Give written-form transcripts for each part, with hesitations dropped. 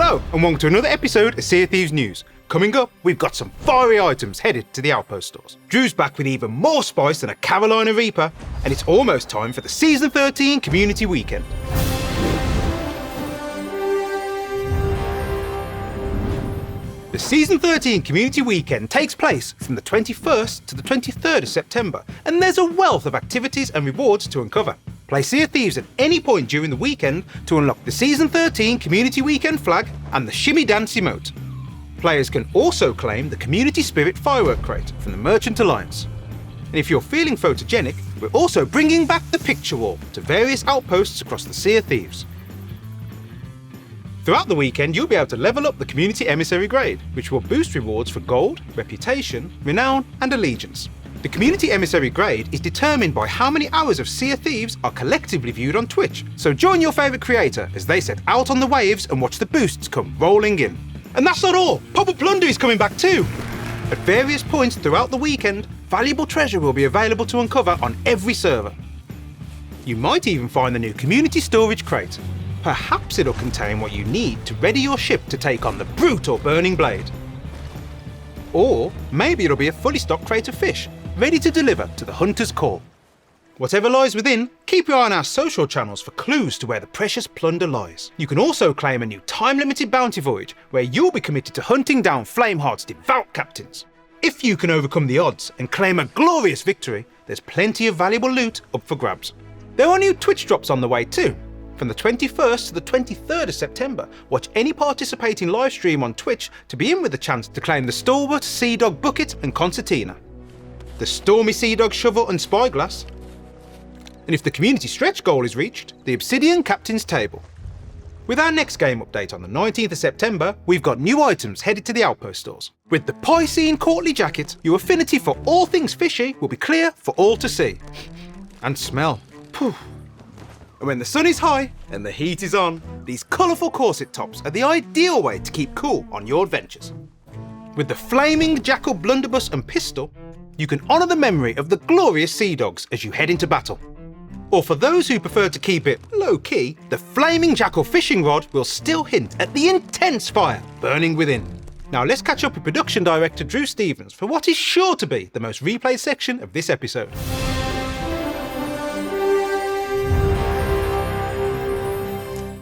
Hello, and welcome to another episode of Sea of Thieves News. Coming up, we've got some fiery items headed to the Outpost stores. Drew's back with even more spice than a Carolina Reaper, and it's almost time for the Season 13 Community Weekend. The Season 13 Community Weekend takes place from the 21st to the 23rd of September, and there's a wealth of activities and rewards to uncover. Play Sea of Thieves at any point during the weekend to unlock the Season 13 Community Weekend flag and the Shimmy Dance emote. Players can also claim the Community Spirit Firework Crate from the Merchant Alliance. And if you're feeling photogenic, we're also bringing back the picture wall to various outposts across the Sea of Thieves. Throughout the weekend, you'll be able to level up the Community Emissary grade, which will boost rewards for gold, reputation, renown, and allegiance. The Community Emissary grade is determined by how many hours of Sea of Thieves are collectively viewed on Twitch, so join your favourite creator as they set out on the waves and watch the boosts come rolling in. And that's not all! Pop-up Plunder is coming back too! At various points throughout the weekend, valuable treasure will be available to uncover on every server. You might even find the new Community Storage Crate. Perhaps it'll contain what you need to ready your ship to take on the Brute or Burning Blade. Or maybe it'll be a fully stocked crate of fish, ready to deliver to the Hunter's Call. Whatever lies within, keep your eye on our social channels for clues to where the precious plunder lies. You can also claim a new time-limited bounty voyage where you'll be committed to hunting down Flameheart's devout captains. If you can overcome the odds and claim a glorious victory, there's plenty of valuable loot up for grabs. There are new Twitch drops on the way too. From the 21st to the 23rd of September, watch any participating live stream on Twitch to be in with a chance to claim the Stalwart Sea Dog Bucket and Concertina, the Stormy Sea Dog Shovel and Spyglass, and if the community stretch goal is reached, the Obsidian Captain's Table. With our next game update on the 19th of September, we've got new items headed to the Outpost stores. With the Piscine Courtly Jacket, your affinity for all things fishy will be clear for all to see. And smell. Phew. And when the sun is high and the heat is on, these colourful corset tops are the ideal way to keep cool on your adventures. With the flaming Jackal Blunderbuss and pistol, you can honour the memory of the glorious sea dogs as you head into battle. Or for those who prefer to keep it low-key, the flaming Jackal fishing rod will still hint at the intense fire burning within. Now let's catch up with production director Drew Stevens for what is sure to be the most replayed section of this episode.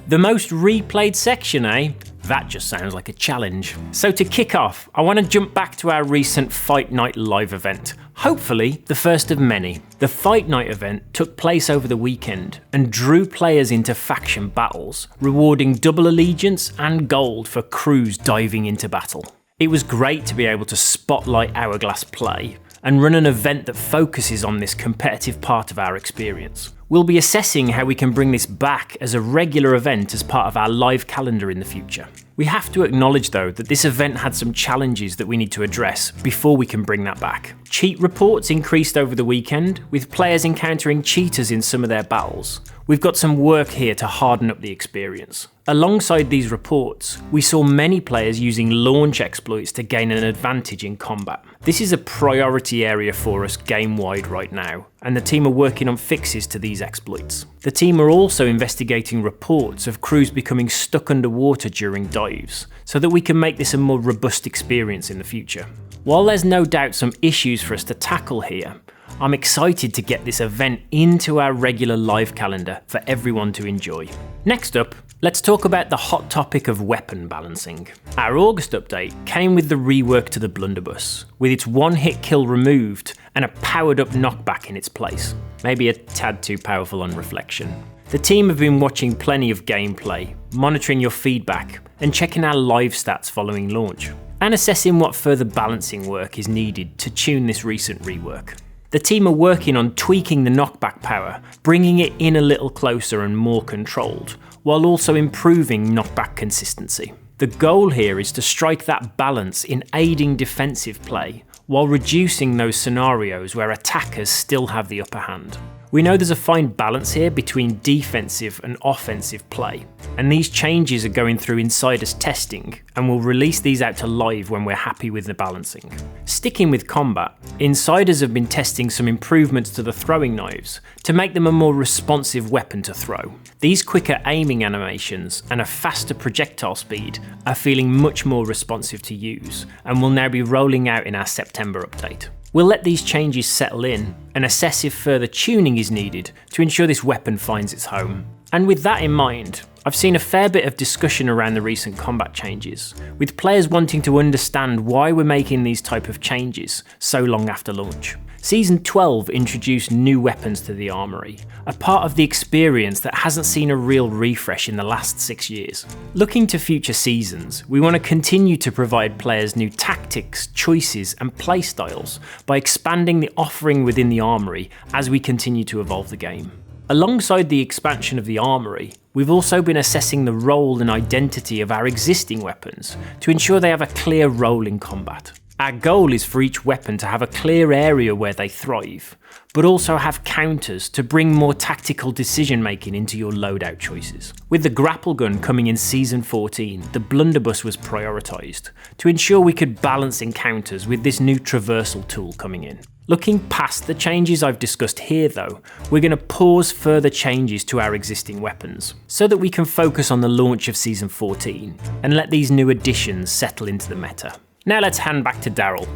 The most replayed section, eh? That just sounds like a challenge. So to kick off, I want to jump back to our recent Fight Night live event. Hopefully, the first of many. The Fight Night event took place over the weekend and drew players into faction battles, rewarding double allegiance and gold for crews diving into battle. It was great to be able to spotlight Hourglass play and run an event that focuses on this competitive part of our experience. We'll be assessing how we can bring this back as a regular event as part of our live calendar in the future. We have to acknowledge though that this event had some challenges that we need to address before we can bring that back. Cheat reports increased over the weekend, with players encountering cheaters in some of their battles. We've got some work here to harden up the experience. Alongside these reports, we saw many players using launch exploits to gain an advantage in combat. This is a priority area for us game-wide right now, and the team are working on fixes to these exploits. The team are also investigating reports of crews becoming stuck underwater during dives, so that we can make this a more robust experience in the future. While there's no doubt some issues for us to tackle here, I'm excited to get this event into our regular live calendar for everyone to enjoy. Next up, let's talk about the hot topic of weapon balancing. Our August update came with the rework to the Blunderbuss, with its one-hit kill removed and a powered-up knockback in its place. Maybe a tad too powerful on reflection. The team have been watching plenty of gameplay, monitoring your feedback, and checking our live stats following launch, and assessing what further balancing work is needed to tune this recent rework. The team are working on tweaking the knockback power, bringing it in a little closer and more controlled, while also improving knockback consistency. The goal here is to strike that balance in aiding defensive play, while reducing those scenarios where attackers still have the upper hand. We know there's a fine balance here between defensive and offensive play, and these changes are going through insiders testing, and we'll release these out to live when we're happy with the balancing. Sticking with combat, insiders have been testing some improvements to the throwing knives to make them a more responsive weapon to throw. These quicker aiming animations and a faster projectile speed are feeling much more responsive to use, and will now be rolling out in our September update. We'll let these changes settle in and assess if further tuning is needed to ensure this weapon finds its home. And with that in mind, I've seen a fair bit of discussion around the recent combat changes, with players wanting to understand why we're making these type of changes so long after launch. Season 12 introduced new weapons to the armoury, a part of the experience that hasn't seen a real refresh in the last 6 years. Looking to future seasons, we want to continue to provide players new tactics, choices and playstyles by expanding the offering within the armoury as we continue to evolve the game. Alongside the expansion of the armoury, we've also been assessing the role and identity of our existing weapons to ensure they have a clear role in combat. Our goal is for each weapon to have a clear area where they thrive, but also have counters to bring more tactical decision making into your loadout choices. With the grapple gun coming in Season 14, the Blunderbuss was prioritised to ensure we could balance encounters with this new traversal tool coming in. Looking past the changes I've discussed here though, we're going to pause further changes to our existing weapons, so that we can focus on the launch of Season 14 and let these new additions settle into the meta. Now let's hand back to Daryl,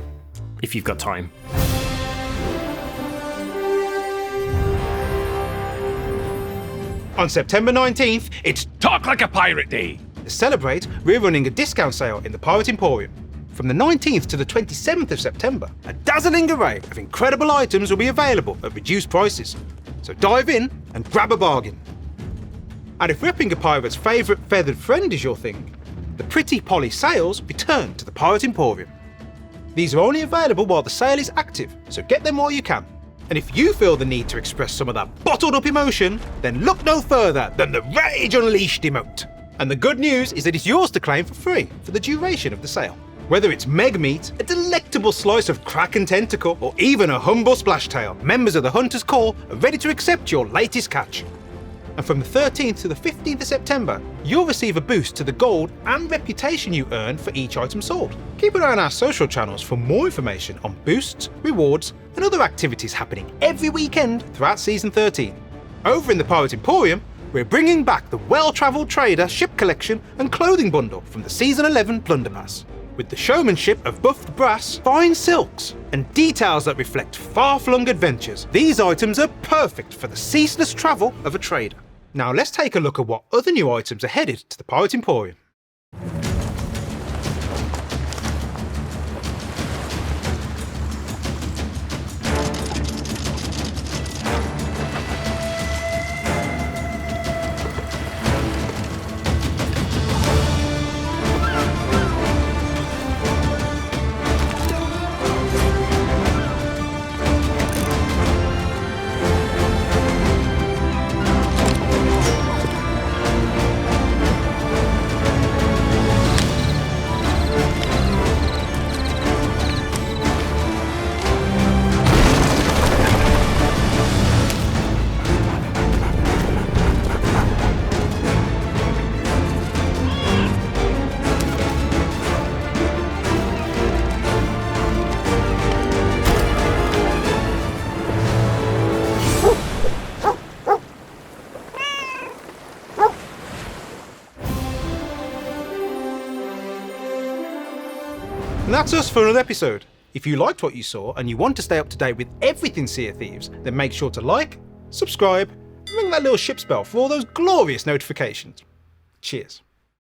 if you've got time. On September 19th, it's Talk Like a Pirate Day! To celebrate, we're running a discount sale in the Pirate Emporium. From the 19th to the 27th of September, a dazzling array of incredible items will be available at reduced prices. So dive in and grab a bargain. And if ripping a pirate's favourite feathered friend is your thing, the pretty Polly sails return to the Pirate Emporium. These are only available while the sale is active, so get them while you can. And if you feel the need to express some of that bottled up emotion, then look no further than the Rage Unleashed emote. And the good news is that it's yours to claim for free for the duration of the sale. Whether it's Meg Meat, a delectable slice of Kraken Tentacle, or even a humble Splashtail, members of the Hunter's Call are ready to accept your latest catch. And from the 13th to the 15th of September, you'll receive a boost to the gold and reputation you earn for each item sold. Keep an eye on our social channels for more information on boosts, rewards, and other activities happening every weekend throughout Season 13. Over in the Pirate Emporium, we're bringing back the well-travelled trader ship collection and clothing bundle from the Season 11 Blunderbuss. With the showmanship of buffed brass, fine silks, and details that reflect far-flung adventures, these items are perfect for the ceaseless travel of a trader. Now let's take a look at what other new items are headed to the Pirate Emporium. And that's us for another episode. If you liked what you saw and you want to stay up to date with everything Sea of Thieves, then make sure to like, subscribe, and ring that little ship's bell for all those glorious notifications. Cheers.